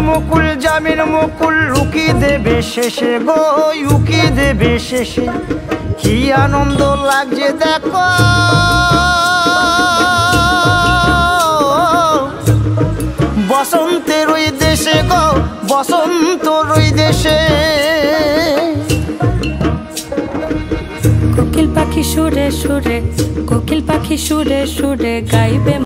মুকুল জামিন মুকুল লুকি দেবে শেষে গো উকি দেবে শেষে কি আনন্দ লাগছে দেখো বসন্তের ওই দেশে গো বসন্তর ওই দেশে কোকিল পাখি সুরে সুরে কোকিল পাখি সুরে সুরে গাইবে।